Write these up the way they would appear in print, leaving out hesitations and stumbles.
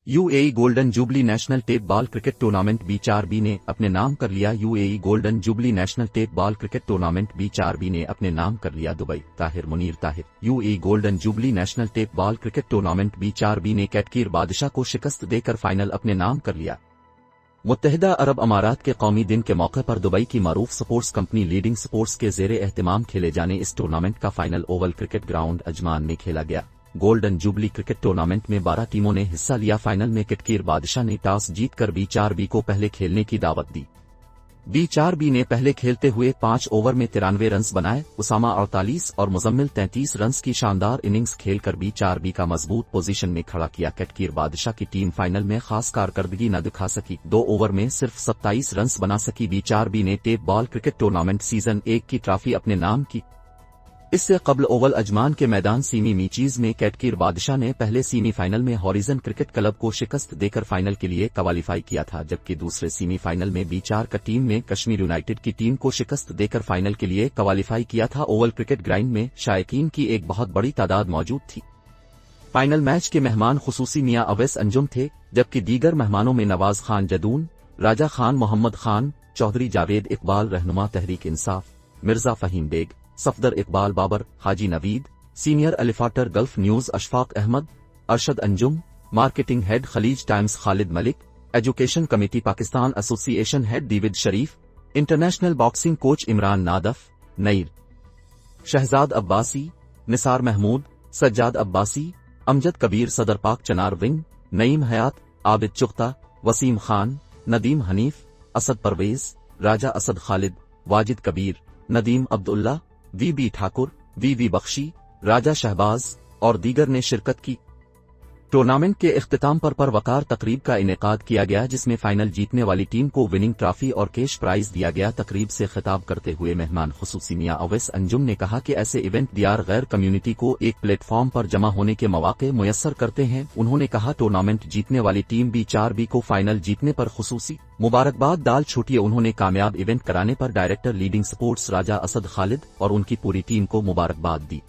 UAE golden jubilee national tape ball cricket tournament B4B ने अपने नाम कर लिया। UAE golden jubilee national tape ball cricket tournament B4B ने अपने नाम कर लिया Dubai. Tahir Munir Tahir. UAE golden jubilee national tape ball cricket tournament B4B ने कैटकीर बादशाह को शिकस्त देकर फाइनल अपने नाम कर लिया। मुत्तहिदा अरब अमारात के कौमी दिन के मौके पर दुबई की मारूफ स्पोर्ट्स कंपनी लीडिंग स्पोर्ट्स के जेर एहतमाम खेले जाने इस टूर्नामेंट का final Oval cricket ground Ajman में खेला गया। गोल्डन जुबली क्रिकेट टूर्नामेंट में 12 टीमों ने हिस्सा लिया। फाइनल में कैटकीर बादशाह ने टॉस जीतकर B4B को पहले खेलने की दावत दी। B4B ने पहले खेलते हुए 5 ओवर में 93 रन्स बनाए। उसामा 48 और मुजम्मिल 33 रन्स की शानदार इनिंग्स खेलकर B4B का मजबूत पोजीशन में खड़ा किया। कैटकीर बादशाह की टीम फाइनल में खास कारकर्दगी न दिखा सकी। 2 ओवर में सिर्फ 27 रन्स बना सकी। B4B ने tape ball cricket tournament season 1 की ट्रॉफी अपने नाम की। इससे कबल ओवल अजमान के मैदान सीमी मीचीज में कैटकीर बादशाह ने पहले सेमीफाइनल में हॉरिजन क्रिकेट क्लब को शिकस्त देकर फाइनल के लिए क्वालिफाई किया था, जबकि दूसरे सेमीफाइनल में B4 का टीम ने कश्मीर यूनाइटेड की टीम को शिकस्त देकर फाइनल के लिए क्वालिफाई किया था। ओवल क्रिकेट ग्राउंड में शायकीन की एक बहुत बड़ी तादाद मौजूद थी। फाइनल मैच के मेहमान खुसूसी मियां अवैस अंजुम थे, जबकि दीगर मेहमानों में नवाज खान जदून, राजा खान मोहम्मद खान, चौधरी जावेद इकबाल रहनुमा तहरीक इंसाफ, मिर्जा फहीम बेग, सफदर इकबाल बाबर, हाजी नवीद, सीनियर एलिफाटर Gulf News Ashfaq Ahmed, Arshad Anjum, marketing head Khaleej Times Khalid Malik, education committee Pakistan association head David Sharif, international boxing coach Imran Nadaf, Nayyar Shahzad Abbasi, Nisar Mahmood, Sajjad Abbasi, Amjad Kabir, सदर Pak Chinar wing, Naeem Hayat, Abid Chughta, Waseem Khan, Nadeem Hanif, Asad Pervez, Raja Asad Khalid, Wajid Kabir, Nadeem Abdullah, we Thakur, we Bakshi, राजा शहबाज और दीगर ने शिरकत की। टूर्नामेंट के इख्तिताम पर परवकार तकरीब का इनेकाद किया गया, जिसमें फाइनल जीतने वाली टीम को विनिंग ट्रॉफी और कैश प्राइज दिया गया। तकरीब से खिताब करते हुए मेहमान खुसूसी मियां अवैस अंजुम ने कहा कि ऐसे इवेंट दियार गैर कम्युनिटी को एक प्लेटफॉर्म पर जमा होने के मौके मुयस्सर करते हैं। उन्होंने कहा टूर्नामेंट जीतने वाली टीम B4B को फाइनल जीतने पर खुसूसी मुबारकबाद डाल छूटिए। उन्होंने कामयाब इवेंट कराने पर डायरेक्टर लीडिंग स्पोर्ट्स राजा असद खालिद और उनकी पूरी टीम को मुबारकबाद दी।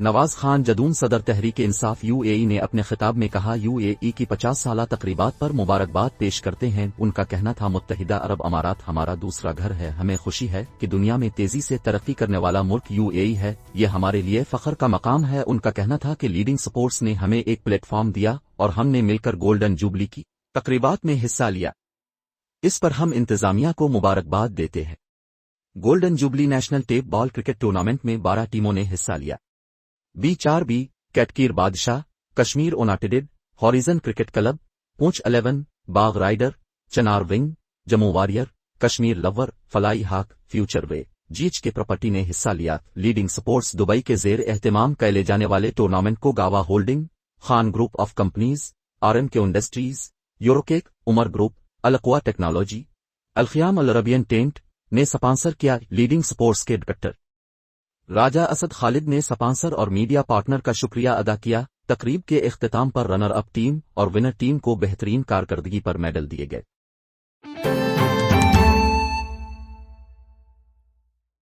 नवाज खान जदून, सदर तहरीक इंसाफ यूएई ने अपने खिताब में कहा, यूएई की 50 साला तकरीबात पर मुबारकबाद पेश करते हैं। उनका कहना था, मुत्तहिदा अरब अमारात हमारा दूसरा घर है। हमें खुशी है कि दुनिया में तेजी से तरक्की करने वाला मुल्क यूएई है। ये हमारे लिए फख्र का मकाम है। उनका कहना था कि लीडिंग स्पोर्ट्स ने हमें एक प्लेटफॉर्म दिया और हमने मिलकर गोल्डन जुबली की तकरीबात में हिस्सा लिया। इस पर हम इंतजामिया को मुबारकबाद देते हैं। Golden jubilee national tape ball cricket tournament में 12 टीमों ने हिस्सा लिया। B4B, कैटकीर Badshah, Kashmir United, Horizon cricket club, Poonch 11, Bagh rider, Chinar wing, Jammu warrior, Kashmir lover, fly hawk, future वे, जीच के प्रॉपर्टी ने हिस्सा लिया। लीडिंग स्पोर्ट्स दुबई के जेर एहतमाम कैले जाने वाले टूर्नामेंट को गावा holding, Khan group of companies, RMK industries, Eurocake, Umar group, अलक्वा टेक्नोलॉजी, अलखियाम अल अरबियन टेंट ने स्पॉन्सर किया। लीडिंग स्पोर्ट्स के डायरेक्टर राजा असद खालिद ने स्पॉन्सर और मीडिया पार्टनर का शुक्रिया अदा किया। तकरीब के इख्तिताम पर रनर अप टीम और विनर टीम को बेहतरीन कारकर्दगी पर मेडल दिए गए।